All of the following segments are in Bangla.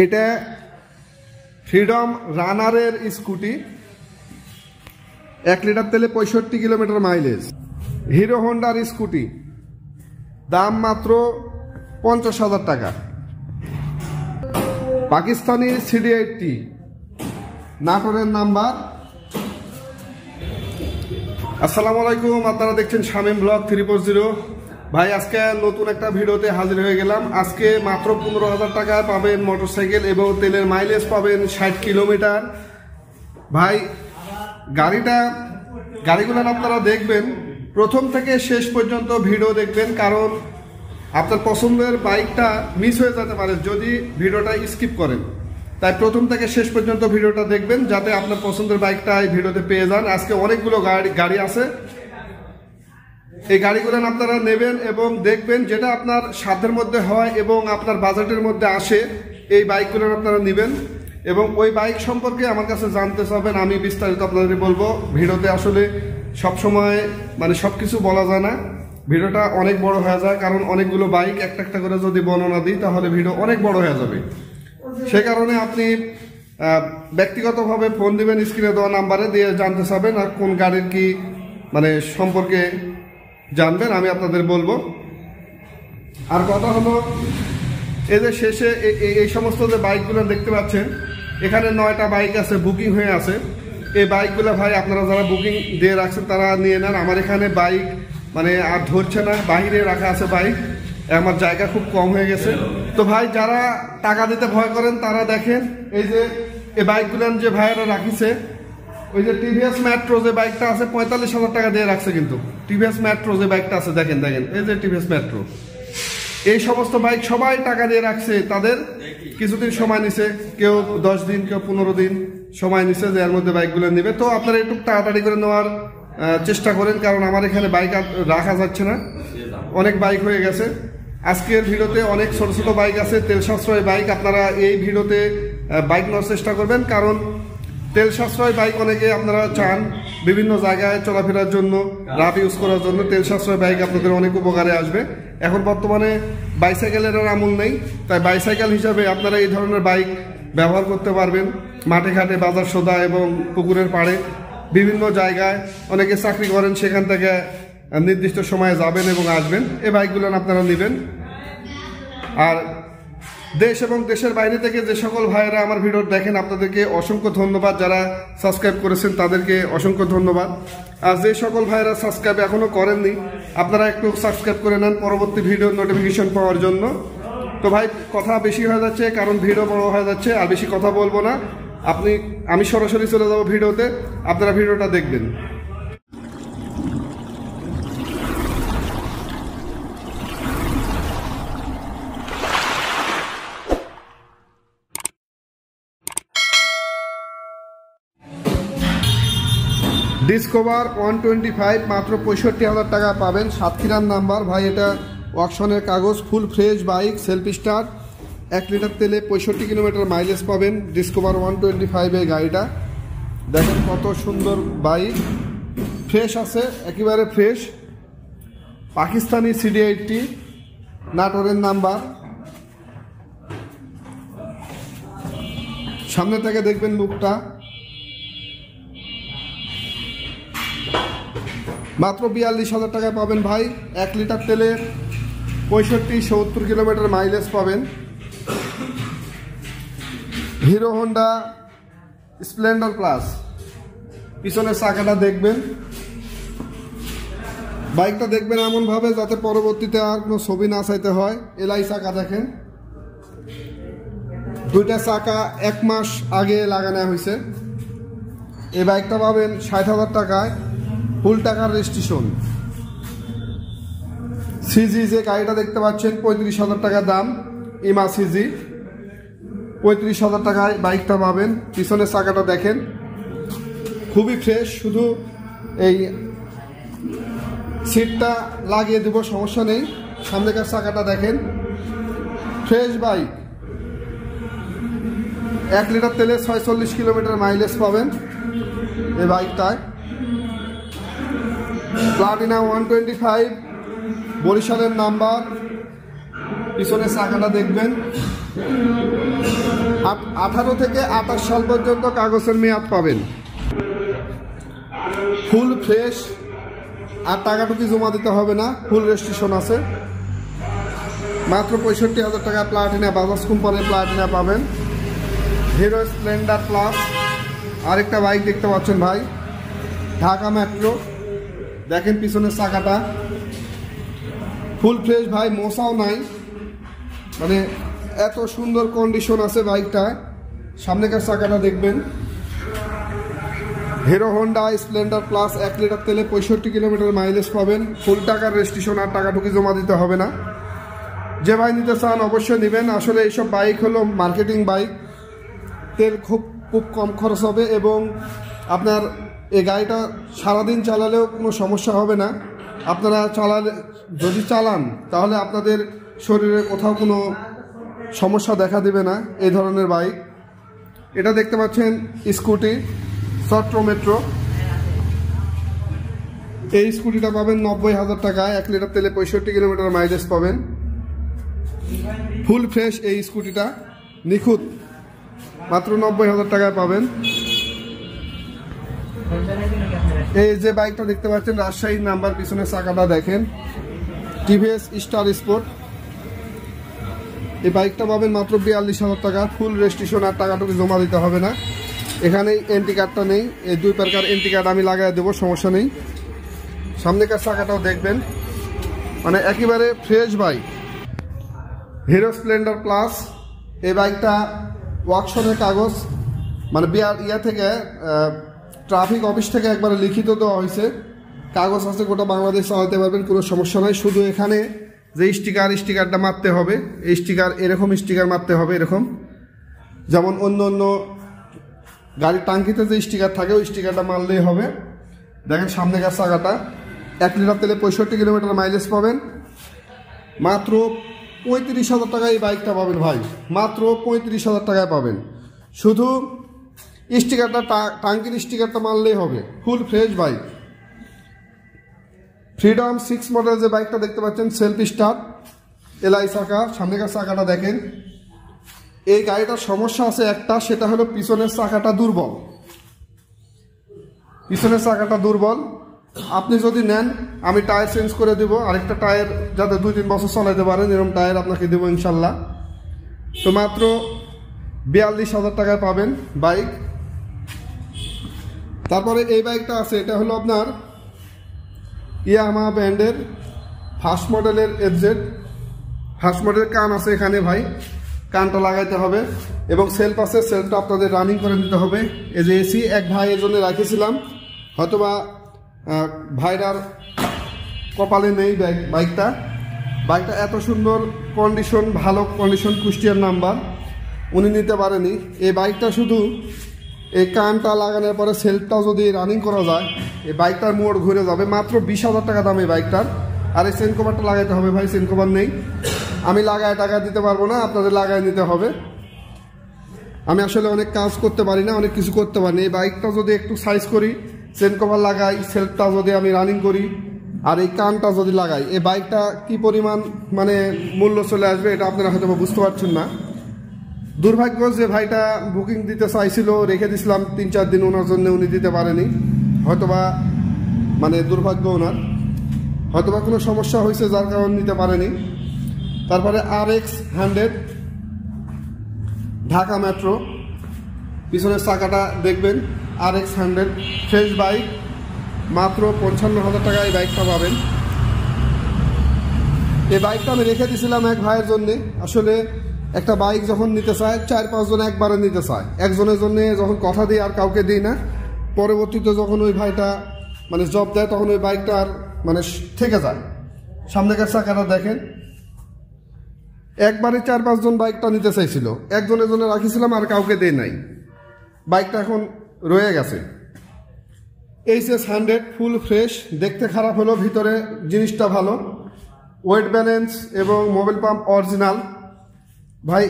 এটা ফ্রিডম রানারের স্কুটি, 1 লিটার তেলে 65 কিলোমিটার মাইলেজ। হিরো হোন্ডার স্কুটি, দাম মাত্র 50,000 টাকা। পাকিস্তানি CD80 নাটোরের নাম্বার। আসসালামু আলাইকুম, আপনারা দেখছেন শামীম ব্লগ 340। ভাই আজকে নতুন একটা ভিডিওতে হাজির হয়ে গেলাম। আজকে মাত্র 15,000 টাকায় পাবেন মোটরসাইকেল এবং তেলের মাইলেজ পাবেন 60 কিলোমিটার। ভাই গাড়িগুলো আপনারা দেখবেন প্রথম থেকে শেষ পর্যন্ত ভিডিও দেখবেন, কারণ আপনার পছন্দের বাইকটা মিস হয়ে যেতে পারে যদি ভিডিওটা স্কিপ করেন। তাই প্রথম থেকে শেষ পর্যন্ত ভিডিওটা দেখবেন যাতে আপনার পছন্দের বাইকটা এই ভিডিওতে পেয়ে যান। আজকে অনেকগুলো গাড়ি আছে, এই গাড়িগুলো আপনারা নেবেন এবং দেখবেন যেটা আপনার সাধ্যের মধ্যে হয় এবং আপনার বাজেটের মধ্যে আসে, এই বাইকগুলো আপনারা নেবেন এবং ওই বাইক সম্পর্কে আমার কাছে জানতে চাবেন। আমি বিস্তারিত আপনাদের বলবো। ভিডিওতে আসলে সবসময় সব কিছু বলা যায় না, ভিডিওটা অনেক বড় হয়ে যায়, কারণ অনেকগুলো বাইক একটা একটা করে যদি বর্ণনা দিই তাহলে ভিডিও অনেক বড় হয়ে যাবে। সে কারণে আপনি ব্যক্তিগতভাবে ফোন দিবেন, স্ক্রিনে দেওয়া নাম্বারে দিয়ে জানতে চাবেন আর কোন গাড়ির কি সম্পর্কে জানবেন আমি আপনাদের বলবো। আর কথা হলো, এই যে শেষে এই সমস্ত যে বাইকগুলো দেখতে পাচ্ছেন, এখানে 9টা বাইক আছে, বুকিং হয়ে আছে। এই বাইকগুলো ভাই আপনারা যারা বুকিং দিয়ে রাখছেন তারা নিয়ে নেন। আমার এখানে বাইক আর ধরছে না, বাইরে রাখা আছে বাইক, আমার জায়গা খুব কম হয়ে গেছে। তো ভাই যারা টাকা দিতে ভয় করেন তারা দেখেন এই যে এই বাইকগুলো যে ভাইয়েরা রাখিছে, ওই যে টিভিএস মেট্রো যে বাইকটা আছে 45,000 টাকা দিয়ে রাখছে। কিন্তু টিভিএস মেট্রো যে বাইকটা আছে দেখেন এই যে টিভিএস মেট্রো, এই সমস্ত বাইক সবাই টাকা দিয়ে রাখছে। তাদের কিছুদিন সময় নিছে, কেউ 10 দিন, কেউ 15 দিন সময় নিছে যে এর মধ্যে বাইকগুলো নেবে। তো আপনারা একটু তাড়াতাড়ি করে নেওয়ার চেষ্টা করেন, কারণ আমার এখানে বাইক রাখা যাচ্ছে না, অনেক বাইক হয়ে গেছে। আজকের ভিডিওতে অনেক ছোট ছোট বাইক আছে, তেল সাশ্রয় বাইক। আপনারা এই ভিডিওতে বাইক নেওয়ার চেষ্টা করবেন, কারণ তেল সাশ্রয় বাইক অনেকে আপনারা চান বিভিন্ন জায়গায় চলাফেরার জন্য, রাফ ইউজ করার জন্য। তেল সাশ্রয় বাইক আপনাদের অনেক উপকারে আসবে। এখন বর্তমানে বাইসাইকেলের আমল নেই, তাই বাইসাইকেল হিসাবে আপনারা এই ধরনের বাইক ব্যবহার করতে পারবেন। মাঠে ঘাটে, বাজার সদা এবং পুকুরের পাড়ে বিভিন্ন জায়গায় অনেকে চাকরি করেন, সেখান থেকে নির্দিষ্ট সময়ে যাবেন এবং আসবেন, এই বাইকগুলো আপনারা নেবেন। আর দেশ এবং দেশের বাইরে থেকে যে সকল ভাইয়েরা আমার ভিডিও দেখেন আপনাদেরকে অসংখ্য ধন্যবাদ। যারা সাবস্ক্রাইব করেছেন তাদেরকে অসংখ্য ধন্যবাদ। আর যে সকল ভাইয়েরা সাবস্ক্রাইব এখনও করেননি আপনারা একটু সাবস্ক্রাইব করে নেন পরবর্তী ভিডিওর নোটিফিকেশন পাওয়ার জন্য। তো ভাই কথা বেশি হয়ে যাচ্ছে, কারণ ভিডিও বড় হয়ে যাচ্ছে, আর বেশি কথা বলবো না। আমি সরাসরি চলে যাবো ভিডিওতে, আপনারা ভিডিওটা দেখবেন। ডিসকভার 125 মাত্র 65,000 টাকা পাবেন, সাতক্ষীরার নাম্বার। ভাই এটা ওয়াকশনের কাগজ, full fresh bike, self start, 1 litre তেলে 65 কিলোমিটার মাইলেজ পাবেন। ডিসকভার 125 এই গাড়িটা দেখেন কত সুন্দর বাইক, ফ্রেশ আছে, একেবারে ফ্রেশ। পাকিস্তানি CD80 নাটোরের নাম্বার। সামনে থেকে দেখবেন লুকটা। মাত্র 42,000 টাকা পাবেন ভাই, 1 লিটার তেলে 65-70 কিলোমিটার মাইলেজ পাবেন। হিরো হোন্ডা স্প্লেন্ডার প্লাস, পিছনের চাকাটা দেখবেন, বাইকটা দেখবেন এমনভাবে যাতে পরবর্তীতে আর কোনো ছবি না চাইতে হয়। এলআই চাকা দেখেন, 2টা চাকা 1 মাস আগে লাগানো হয়েছে। এই বাইকটা পাবেন 60,000 টাকায়, ফুল টাকার রেজিস্ট্রেশন। সিজি যে গাড়িটা দেখতে পাচ্ছেন 35,000 টাকা দাম, ইমা সিজি, 35,000 টাকায় বাইকটা পাবেন। পিছনের চাকাটা দেখেন খুবই ফ্রেশ, শুধু এই সিটটা লাগিয়ে দেবো, সমস্যা নেই। সামনেকার চাকাটা দেখেন, ফ্রেশ বাইক, 1 লিটার তেলে 46 কিলোমিটার মাইলেজ পাবেন এই বাইকটায়। প্লাটিনা 125 বরিশালের নাম্বার, পিছনের চাকাটা দেখবেন 18 থেকে 28 সাল পর্যন্ত কাগজের মেয়াদ পাবেন। ফুল ফ্রেশ, আর টাকাটুকি জমা দিতে হবে না, ফুল রেজিস্ট্রেশন আছে। মাত্র 65,000 টাকা প্লাটিনা, বাজাজ কোম্পানির প্লাটিনা পাবেন। হিরো স্প্লেন্ডার প্লাস আরেকটা বাইক দেখতে পাচ্ছেন ভাই, ঢাকা মেট্রো। দেখেন পিছনের চাকাটা ফুল ফ্রেশ ভাই, মশাও নাই, মানে এত সুন্দর কন্ডিশন আছে বাইকটা। সামনেকার চাকাটা দেখবেন। Hero Honda Splendor plus 1 litre তেলে 65 কিলোমিটার মাইলেজ পাবেন। ফুল টাকার রেজিস্ট্রেশন, আর টাকাটুকি জমা দিতে হবে না। যে ভাই নিতে চান অবশ্যই নেবেন। আসলে এইসব বাইক হলো মার্কেটিং বাইক, তেল খুব কম খরচ হবে এবং আপনার এই গাড়িটা সারাদিন চালালেও কোনো সমস্যা হবে না। আপনারা যদি চালান তাহলে আপনাদের শরীরে কোথাও কোনো সমস্যা দেখা দেবে না এই ধরনের বাইক। এটা দেখতে পাচ্ছেন স্কুটি সট্রো মেট্রো। এই স্কুটিটা পাবেন 90,000 টাকায়, 1 লিটার তেলে 65 কিলোমিটার মাইলেজ পাবেন। ফুল ফ্রেশ এই স্কুটিটা, নিখুঁত, মাত্র 90,000 টাকায় পাবেন। এই যে বাইকটা দেখতে পাচ্ছেন রাজশাহীর নাম্বার, পিছনের চাকাটা দেখেন, টিভিএস স্টার স্পোর্ট। এই বাইকটা পাবেন মাত্র 42,000 টাকা, ফুল রেজিস্ট্রেশন, আর টাকাটুকু জমা দিতে হবে না। এখানে এন্ট্রি কার্ডটা নেই, এই 2 প্রকার এন্ট্রি কার্ড আমি লাগাই দেবো, সমস্যা নেই। সামনেকার চাকাটাও দেখবেন, মানে একেবারে fresh bike. Hero Splendor plus, এই বাইকটা ওয়ার্কশপের কাগজ, মানে থেকে ট্রাফিক অফিস থেকে একবারে লিখিত দেওয়া হয়েছে, কাগজ আছে, গোটা বাংলাদেশ চালাতে পারবেন, কোনো সমস্যা নয়। শুধু এখানে যে স্টিকারটা মারতে হবে, এই এরকম স্টিকার মারতে হবে, এরকম যেমন অন্য গাড়ির টাঙ্কিতে যে স্টিকার থাকে ওই স্টিকারটা মারলেই হবে। দেখেন সামনেকার চাকাটা, 1 লিটার তেলে 65 কিলোমিটার মাইলেজ পাবেন। মাত্র 35,000 টাকায় এই বাইকটা পাবেন ভাই, মাত্র 35,000 টাকায় পাবেন। শুধু স্টিকারটা, টাঙ্কির স্টিকারটা মারলেই হবে, full fresh bike. Freedom 6 model যে বাইকটা দেখতে পাচ্ছেন, সেলফ স্টার্ট, এলআই চাকা। সামনেকার চাকাটা দেখেন। এই গাড়িটার সমস্যা আছে একটা, সেটা হলো পিছনের চাকাটা দুর্বল। পিছনের চাকাটা দুর্বল, আপনি যদি নেন আমি টায়ার চেঞ্জ করে দেব, আরেকটা টায়ার যাতে 2-3 বছর চালাতে পারেন এরকম টায়ার আপনাকে দেবো ইনশাল্লাহ। তো মাত্র 42,000 টাকায় পাবেন বাইক। তারপরে এই বাইকটা আছে, এটা হলো আপনার ইয়ামাহা ব্র্যান্ডের ফার্স্ট মডেলের এফজেড। ফার্স্ট মডেলের কান আছে এখানে ভাই, কানটা লাগাইতে হবে এবং সেলফ আছে, সেলফটা আপনাদের রানিং করে নিতে হবে। এই যে এসি এক ভাইয়ের জন্য রাখেছিলাম, হয়তোবা ভাইরার কপালে নেই বাইকটা এত সুন্দর কন্ডিশন, ভালো কন্ডিশন, কুষ্টিয়ার নাম্বার, উনি নিতে পারেনি। এই বাইকটা শুধু এই কানটা লাগানোর পরে সেলফটাও যদি রানিং করা যায়, এই বাইকটার মোড় ঘুরে যাবে। মাত্র 20,000 টাকা দাম এই বাইকটার। আর এই চেন কভারটা লাগাইতে হবে ভাই, চেন কভার নেই, আমি লাগায় টাকা দিতে পারবো না, আপনাদের লাগায় নিতে হবে। আমি আসলে অনেক কাজ করতে পারি না, অনেক কিছু করতে পারি না। এই বাইকটা যদি একটু সাইজ করি, চেন কভার লাগাই, সেলফটা যদি আমি রানিং করি, আর এই কানটা যদি লাগাই, এই বাইকটা কি পরিমাণ মানে মূল্য চলে আসবে এটা আপনারা হয়তো বুঝতে পারছেন না। দুর্ভাগ্য যে ভাইটা বুকিং দিতে চাইছিল, রেখে দিয়েছিলাম 3-4 দিন, ওনার জন্য উনি দিতে পারেনি, হয়তোবা মানে দুর্ভাগ্য ওনার, হয়তোবা কোনো সমস্যা হয়েছে যার কারণে নিতে পারেনি। তারপরে RX 100 ঢাকা মেট্রো, পিছনের চাকাটা দেখবেন, RX 100 ফ্রেশ বাইক, মাত্র 55,000 টাকায় এই বাইকটা পাবেন। এই বাইকটা আমি রেখে দিয়েছিলাম এক ভাইয়ের জন্যে। আসলে একটা বাইক যখন নিতে চায় 4-5 জন একবারে নিতে চায়, একজনের জন্য যখন কথা দিই আর কাউকে দিই না, পরবর্তীতে যখন ওই ভাইটা মানে জব দেয় তখন ওই বাইকটা আর মানে থেকে যায়। সামনেকার চাকাটা দেখেন, একবারে 4-5 জন বাইকটা নিতে চাইছিল, একজনের জন্য রাখিছিলাম আর কাউকে দেয় নাই, বাইকটা এখন রয়ে গেছে। HS 100 ফুল ফ্রেশ, দেখতে খারাপ হলো, ভিতরে জিনিসটা ভালো, ওয়েট ব্যালেন্স এবং মোবিল পাম্প অরিজিনাল। ভাই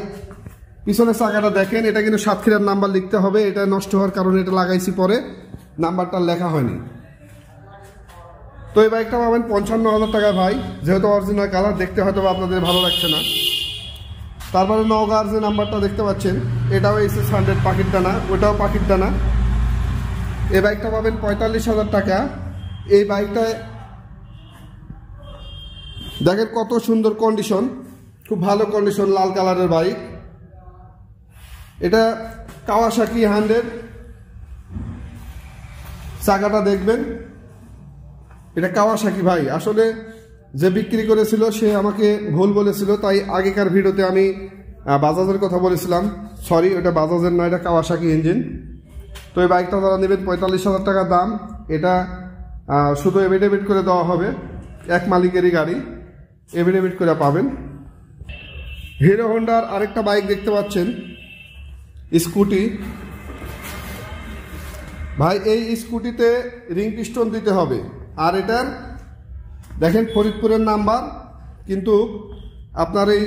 পিছনের চাকাটা দেখেন, এটা কিন্তু সাতক্ষীরার নাম্বার লিখতে হবে, এটা নষ্ট হওয়ার কারণে এটা লাগাইছি, পরে নাম্বারটা লেখা হয়নি। তো এই বাইকটা পাবেন 55,000 টাকায় ভাই, যেহেতু অরিজিনাল কালার, দেখতে হয়তো আপনাদের ভালো লাগছে না। তারপরে নওগাঁর যে নাম্বারটা দেখতে পাচ্ছেন এটাও SS100 পাখির দানা, ওটাও পাখির দানা। এই বাইকটা পাবেন 45,000 টাকা। এই বাইকটায় দেখেন কত সুন্দর কন্ডিশন, খুব ভালো কন্ডিশন, লাল কালারের বাইক। এটা কাওয়াসাকি 100। চাকাটা দেখবেন, এটা কাওয়াসাকি ভাই। আসলে যে বিক্রি করেছিল সে আমাকে ভুল বলেছিল, তাই আগেকার ভিডিওতে আমি বাজাজের কথা বলেছিলাম। সরি, ওটা বাজাজের না, এটা কাওয়াসাকি ইঞ্জিন। তো এই বাইকটা যারা নেবেন 45,000 টাকা দাম। এটা শুধু এভিডেভিট করে দেওয়া হবে, এক মালিকেরই গাড়ি, এভিডেভিট করে পাবেন। হিরো হোন্ডার আরেকটা বাইক দেখতে পাচ্ছেন, স্কুটি। ভাই এই স্কুটিতে রিং পিস্টন দিতে হবে। আর এটার দেখেন ফরিদপুরের নাম্বার, কিন্তু আপনার এই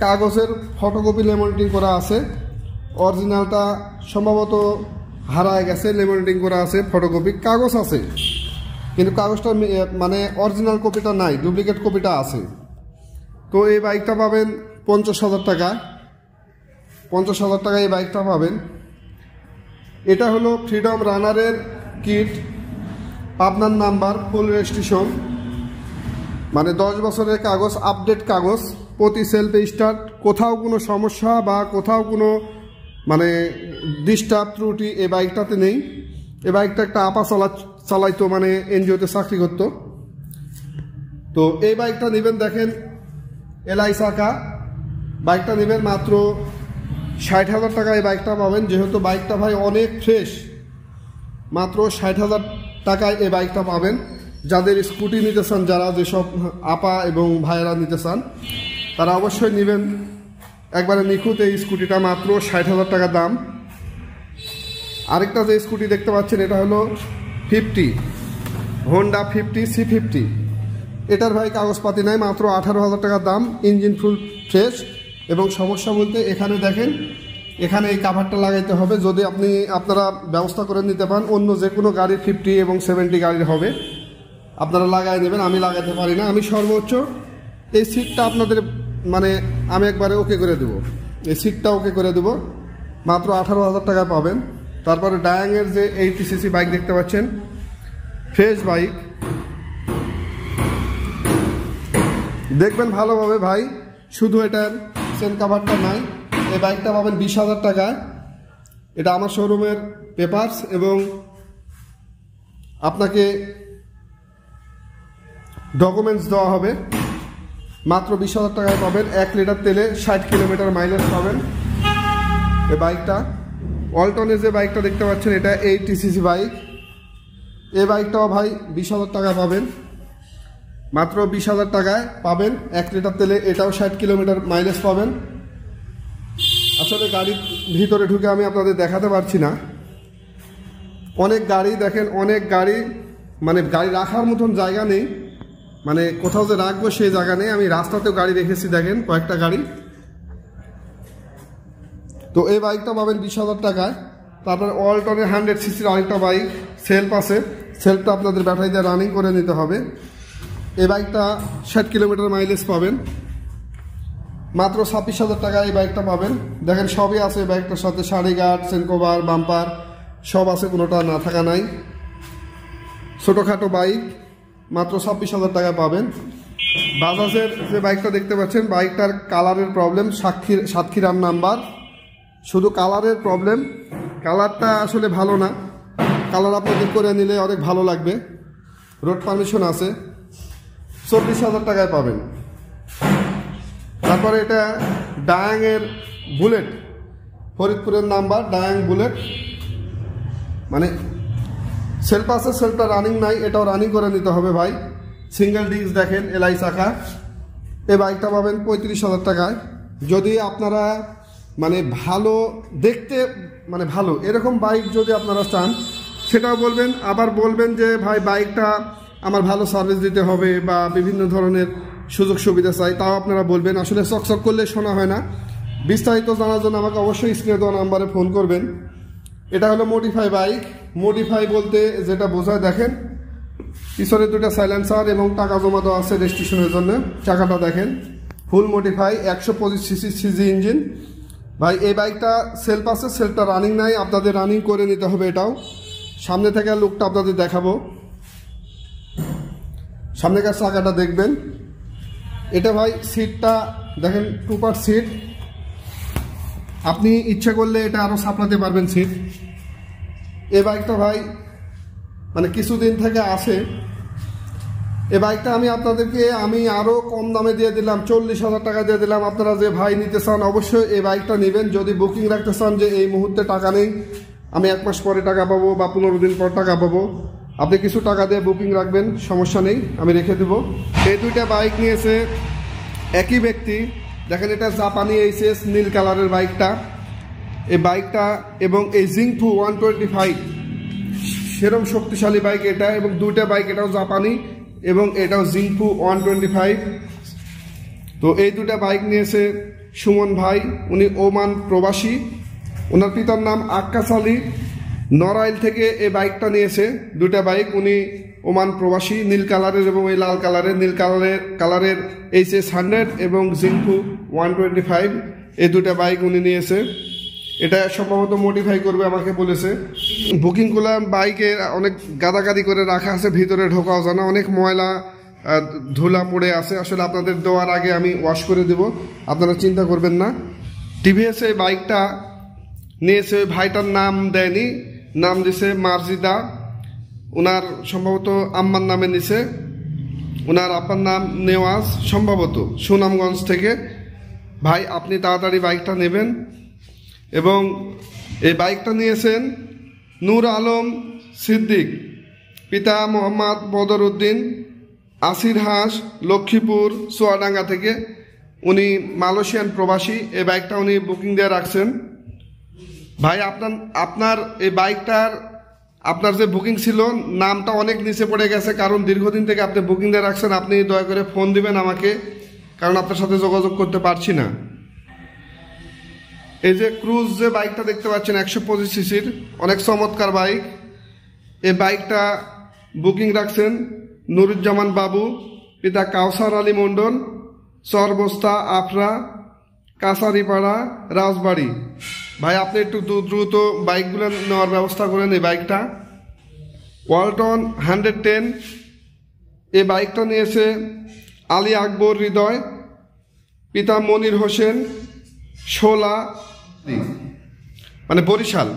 কাগজের ফটোকপি লেমিনেটিং করা আছে। অরিজিনালটা সম্ভবত হারায় গেছে, লেমিনেটিং করা আছে, ফটোকপি কাগজ আছে, কিন্তু কাগজটা মানে অরিজিনাল কপিটা নাই, ডুপ্লিকেট কপিটা আছে। তো এই বাইকটা পাবেন 50,000 টাকা। 50,000 টাকা এই বাইকটা পাবেন। এটা হলো ফ্রিডম রানারের কিট, পাবনার নাম্বার, ফুল রেজিস্ট্রেশন, মানে 10 বছরের কাগজ, আপডেট কাগজ, প্রতি সেলফে স্টার্ট, কোথাও কোনো সমস্যা বা কোথাও কোনো মানে ডিস্টার্ব ত্রুটি এই বাইকটাতে নেই। এই বাইকটা একটা আপা চালাইতো, মানে এনজিওতে চাকরি করতো। তো এই বাইকটা নেবেন, দেখেন এলআই চাকা, বাইকটা নেবেন মাত্র 60,000 টাকা এই বাইকটা পাবেন। যেহেতু বাইকটা ভাই অনেক ফ্রেশ, মাত্র 60,000 টাকায় এই বাইকটা পাবেন। যাদের স্কুটি নিতে চান, যারা যেসব আপা এবং ভাইয়েরা নিতে চান, তারা অবশ্যই নেবেন। একবারে নিখুঁত এই স্কুটিটা, মাত্র 60,000 টাকা দাম। আরেকটা যে স্কুটি দেখতে পাচ্ছেন এটা হলো 50, হোন্ডা 50 C50। এটার ভাই কাগজপাতি নাই, মাত্র 18,000 টাকা দাম। ইঞ্জিন ফুল ফ্রেশ, এবং সমস্যা বলতে এখানে দেখেন, এখানে এই কাভারটা লাগাইতে হবে। যদি আপনারা ব্যবস্থা করে নিতে পারেন, অন্য যে কোনো গাড়ির 50 এবং 70 গাড়ির হবে, আপনারা লাগাই নেবেন। আমি লাগাতে পারি না, আমি সর্বোচ্চ এই সিটটা আপনাদের মানে আমি একবারে ওকে করে দেবো, এই সিটটা ওকে করে দেবো, মাত্র 18,000 টাকা পাবেন। তারপরে ডায়াংয়ের যে 80cc বাইক দেখতে পাচ্ছেন, ফ্রেশ বাইক, দেখবেন ভালোভাবে ভাই। শুধু এটার চেন কাভারটা নাই। এই বাইকটা পাবেন 20,000 টাকায়। এটা আমার শোরুমের পেপারস, এবং আপনাকে ডকুমেন্টস দেওয়া হবে। মাত্র 20,000 টাকায় পাবেন। 1 লিটার তেলে 60 কিলোমিটার মাইলেজ পাবেন এই বাইকটা। ওয়ালটনের যে বাইকটা দেখতে পাচ্ছেন এটা 80cc বাইক। এই বাইকটাও ভাই 20,000 টাকা পাবেন, মাত্র 20,000 টাকায় পাবেন। 1 লিটার তেলে, এটাও 60 কিলোমিটার মাইলেজ পাবেন। আসলে গাড়ির ভিতরে ঢুকে আমি আপনাদের দেখাতে পারছি না। অনেক গাড়ি দেখেন, অনেক গাড়ি, মানে গাড়ি রাখার মতন জায়গা নেই, মানে কোথাও যে রাখবো সেই জায়গা নেই। আমি রাস্তাতেও গাড়ি রেখেছি, দেখেন কয়েকটা গাড়ি। তো এই বাইকটা পাবেন 20,000 টাকায়। তারপরে ওয়ালটনের 100cc আরেকটা বাইক, সেলফ আছে, সেলফটা আপনাদের ব্যাটারি দিয়ে রানিং করে নিতে হবে। এই বাইকটা 60 কিলোমিটার মাইলেজ পাবেন, মাত্র 26,000 টাকায় এই বাইকটা পাবেন। দেখেন সবই আছে এই বাইকটার সাথে, সারি গার্ড, সেনকোভার, বাম্পার সব আছে, কোনোটা না থাকা নাই। ছোটোখাটো বাইক, মাত্র 26,000 টাকায় পাবেন। বাজাজের যে বাইকটা দেখতে পাচ্ছেন, বাইকটার কালারের প্রবলেম, সাতক্ষীরার নাম্বার, শুধু কালারের প্রবলেম। কালারটা আসলে ভালো না, কালার আপনাদের করে নিলে অনেক ভালো লাগবে। রোড পারমিশন আছে, 24,000 টাকায় পাবেন। তারপরে এটা ডায়াংয়ের বুলেট, ফরিদপুরের নাম্বার, ডায়াং বুলেট, মানে সেলফ আছে, সেলফটা রানিং নাই, এটাও রানিং করে নিতে হবে ভাই। সিঙ্গেল ডিস্ক দেখেন, এলআই চাকা। এই বাইকটা পাবেন 35,000 টাকায়। যদি আপনারা মানে ভালো দেখতে, মানে ভালো এরকম বাইক যদি আপনারা চান, সেটাও বলবেন। আবার বলবেন যে ভাই বাইকটা আমার ভালো সার্ভিস দিতে হবে বা বিভিন্ন ধরনের সুযোগ সুবিধা চাই, তাও আপনারা বলবেন। আসলে চকচক করলে শোনা হয় না। বিস্তারিত জানার জন্য আমাকে অবশ্যই স্ক্রিনে দেওয়া নাম্বারে ফোন করবেন। এটা হলো মডিফাই বাইক। মডিফাই বলতে যেটা বোঝায়, দেখেন পিছনে দুটা সাইলেন্সার এবং টাকা জমা দেওয়া আছে রেজিস্ট্রেশনের জন্য। চাকাটা দেখেন ফুল মডিফাই 125 সিসি সিজি ইঞ্জিন। ভাই এই বাইকটা সেলফ আছে, সেলফটা রানিং নাই, আপনাদের রানিং করে নিতে হবে। এটাও সামনে থেকে লুকটা আপনাদের দেখাবো, সামনেকার চাকাটা দেখবেন। এটা ভাই সিটটা দেখেন, 2 পার্ট সিট, আপনি ইচ্ছা করলে এটা আরও সাপলাতে পারবেন সিট। এই বাইকটা ভাই মানে কিছুদিন থেকে আসে। এই বাইকটা আমি আপনাদেরকে আরও কম দামে দিয়ে দিলাম, 40,000 টাকা দিয়ে দিলাম। আপনারা যে ভাই নিতে চান অবশ্যই এই বাইকটা নেবেন। যদি বুকিং রাখতে চান যে এই মুহূর্তে টাকা নেই, আমি 1 মাস পরে টাকা পাবো বা 15 দিন পর টাকা পাবো, আপনি কিছু টাকা দিয়ে বুকিং রাখবেন, সমস্যা নেই, আমি রেখে দেবো। এই দুইটা বাইক নিয়েছে একই ব্যক্তি। দেখেন এটা জাপানি এইচএস নীল কালারের বাইকটা, এই বাইকটা এবং এই জিংফু 125 সেরকম শক্তিশালী বাইক এটা, এবং দুইটা বাইক, এটাও জাপানি এবং এটাও জিংফু 125। তো এই দুটা বাইক নিয়েছে সুমন ভাই, উনি ওমান প্রবাসী। ওনার পিতার নাম আক্কাস আলী, নড়াইল থেকে এই বাইকটা নিয়েছে। দুটা বাইক, উনি ওমান প্রবাসী, নীল কালারের এবং এই লাল কালারের। নীল কালারের এইচএস 100 এবং জিংফু 125, এই দুটা বাইক উনি নিয়েছে। এটা সম্ভবত মডিফাই করবে আমাকে বলেছে। বুকিং করলাম, বাইকে অনেক গাদাগাদি করে রাখা আছে, ভিতরে ঢোকাও জানা, অনেক ময়লা ধুলা পড়ে আছে। আসলে আপনাদের দেওয়ার আগে আমি ওয়াশ করে দেব, আপনারা চিন্তা করবেন না। টিভিএস এই বাইকটা নিয়েছে, ভাইটার নাম দেয়নি, নাম দিছে মার্জিদা। ওনার সম্ভবত আম্মার নামে নিছে, ওনার আব্বার নাম নেওয়াজ, সম্ভবত সুনামগঞ্জ থেকে। ভাই আপনি তাড়াতাড়ি বাইকটা নেবেন। এবং এই বাইকটা নিয়েছেন নূর আলম সিদ্দিক, পিতা মোহাম্মদ বদর উদ্দিন, আসিরহাঁস, লক্ষ্মীপুর, চুয়াডাঙ্গা থেকে। উনি মালয়েশিয়ান প্রবাসী। এই বাইকটা উনি বুকিং দিয়ে রাখছেন। ভাই আপনার এই বাইকটার আপনার যে বুকিং ছিল নামটা অনেক নিচে পড়ে গেছে, কারণ দীর্ঘদিন থেকে আপনি বুকিং দিয়ে রাখছেন। আপনি দয়া করে ফোন দিবেন আমাকে, কারণ আপনার সাথে যোগাযোগ করতে পারছি না। এই যে ক্রুজ যে বাইকটা দেখতে পাচ্ছেন 125 সিসির, অনেক চমৎকার বাইক। এই বাইকটা বুকিং রাখছেন নুরুজ্জামান বাবু, পিতা কাউসার আলী মণ্ডল, চরবস্তা, আফরা, কাছারিপাড়া, রাজবাড়ি। ভাই আপনি একটু দ্রুত বাইকগুলো নেওয়ার ব্যবস্থা করেন। এই বাইকটা ওয়ালটন 110, এই বাইকটা নিয়েছে আলী আকবর হৃদয়, পিতা মনির হোসেন, শোলা মানে বরিশাল।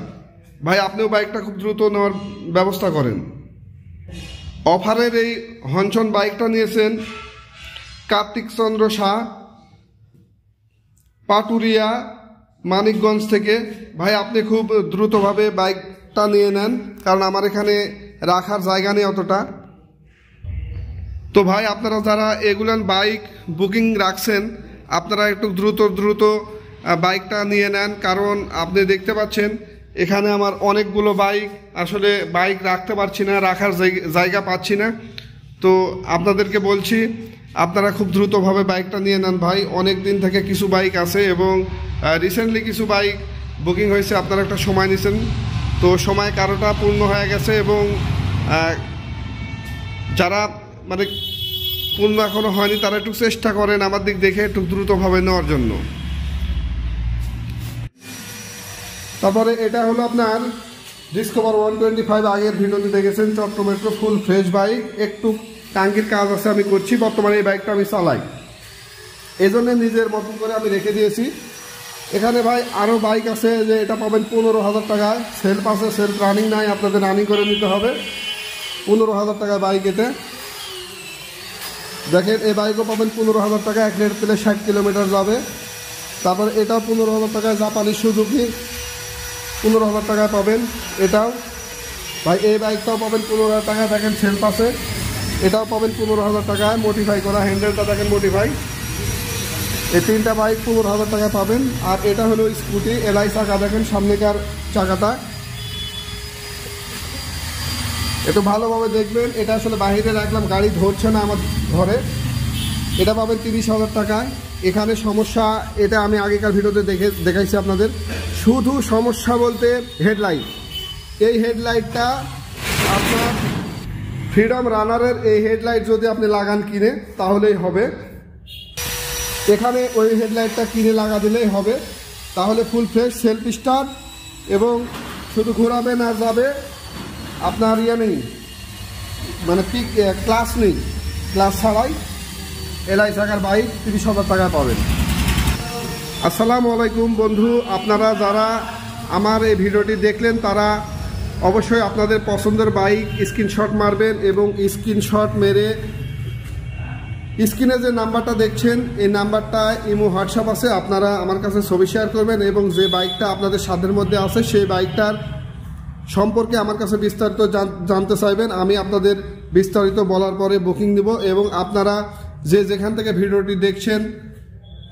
ভাই আপনিও বাইকটা খুব দ্রুত নেওয়ার ব্যবস্থা করেন। অফারের এই হনসন বাইকটা নিয়েছেন কার্তিক চন্দ্র শাহ, পাটুরিয়া, মানিকগঞ্জ থেকে। ভাই আপনি খুব দ্রুতভাবে বাইকটা নিয়ে নেন, কারণ আমার এখানে রাখার জায়গা নেই অতটা। তো ভাই আপনারা যারা এগুলান বাইক বুকিং রাখছেন, আপনারা একটু দ্রুত বাইকটা নিয়ে নেন, কারণ আপনি দেখতে পাচ্ছেন এখানে আমার অনেকগুলো বাইক, আসলে বাইক রাখতে পারছি না, রাখার জায়গা পাচ্ছি না। তো আপনাদেরকে বলছি আপনারা খুব দ্রুতভাবে বাইকটা নিয়ে নেন ভাই। অনেক দিন থেকে কিছু বাইক আছে এবং রিসেন্টলি কিছু বাইক বুকিং হয়েছে, আপনারা একটা সময় নিয়েছেন, তো সময় কারোটা পূর্ণ হয়ে গেছে। এবং যারা মানে পূর্ণ এখনও হয়নি তারা একটু চেষ্টা করেন আমার দিক দেখে একটু দ্রুতভাবে নেওয়ার জন্য। তারপরে এটা হলো আপনার ডিসকভার 125, আগের ভিডিওতে দেখেছেন, চট্ট মেট্রো, ফুল ফ্রেশ বাইক। একটু টাঙ্কির কাজ আছে আমি করছি, বর্তমানে এই বাইকটা আমি চালাই, এই জন্য নিজের মতন করে আমি রেখে দিয়েছি। এখানে ভাই আরও বাইক আছে, যে এটা পাবেন 15,000 টাকায়, সেলফ আছে, সেলফ রানিং নাই, আপনাদের রানিং করে নিতে হবে। 15,000 টাকায় বাইক। এতে দেখেন এই বাইকও পাবেন 15,000 টাকা, 1 লিটার তেলে 60 কিলোমিটার যাবে। তারপর এটাও 15,000 টাকায়, জাপানি সুজুকি 15,000 টাকায় পাবেন। এটাও ভাই এই বাইকটাও পাবেন 15,000 টাকায়, দেখেন সেলফ আছে। এটাও পাবেন 15,000 টাকায়, মডিফাই করা, হ্যান্ডেলটা দেখেন মডিফাই। এই তিনটা বাইক 15,000 টাকায় পাবেন। আর এটা হলো স্কুটি, এলআই চাকা, দেখেন সামনেকার চাকাটা একটু ভালোভাবে দেখবেন। এটা আসলে বাইরে রাখলাম, গাড়ি ধরছে না আমার ঘরে। এটা পাবেন 30,000 টাকায়। এখানে সমস্যা, এটা আমি আগেকার ভিডিওতে দেখাইছি আপনাদের। শুধু সমস্যা বলতে হেডলাইট, এই হেডলাইটটা আপনার ফ্রিডম রানারের এই হেডলাইট যদি আপনি লাগান কিনে তাহলেই হবে। এখানে ওই হেডলাইটটা কিনে লাগা দিলেই হবে, তাহলে ফুল ফ্রেশ সেলফ স্টার্ট এবং শুধু ঘোরাবেন আর যাবে। আপনার ইয়ে নেই, মানে ক্লাস নেই, ক্লাস ছাড়াই এলআই চাকার বাইক 30,000 টাকা পাবেন। আসসালামু আলাইকুম বন্ধু, আপনারা যারা আমার এই ভিডিওটি দেখলেন তারা অবশ্যই আপনাদের পছন্দের বাইক স্ক্রিনশট মারবেন এবং স্ক্রিনশট মেরে স্ক্রিনে যে নাম্বারটা দেখছেন এই নাম্বারটায় ইমো হোয়াটসঅ্যাপ আছে, আপনারা আমার কাছে ছবি শেয়ার করবেন এবং যে বাইকটা আপনাদের সাধ্যের মধ্যে আছে সেই বাইকটার সম্পর্কে আমার কাছে বিস্তারিত জানতে চাইবেন। আমি আপনাদের বিস্তারিত বলার পরে বুকিং দিব এবং আপনারা যে যেখান থেকে ভিডিওটি দেখছেন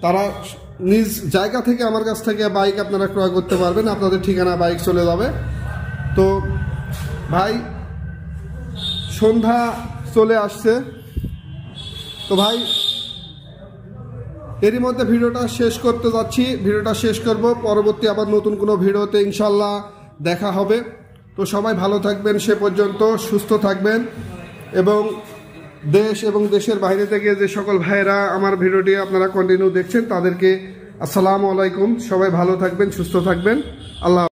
তারা নিজ জায়গা থেকে আমার কাছ থেকে বাইক আপনারা ক্রয় করতে পারবেন, আপনাদের ঠিকানা বাইক চলে যাবে। তো ভাই সন্ধ্যা চলে আসছে, তো ভাই এরই মধ্যে ভিডিওটা শেষ করতে যাচ্ছি, ভিডিওটা শেষ করব, পরবর্তী আবার নতুন কোনো ভিডিওতে ইনশাল্লাহ দেখা হবে। তো সবাই ভালো থাকবেন, সে পর্যন্ত সুস্থ থাকবেন এবং দেশ এবং দেশের বাইরে থেকে যে সকল ভাইয়েরা আমার ভিডিওটি আপনারা কন্টিনিউ দেখছেন তাদেরকে আসসালামু আলাইকুম। সবাই ভালো থাকবেন, সুস্থ থাকবেন, আল্লাহ।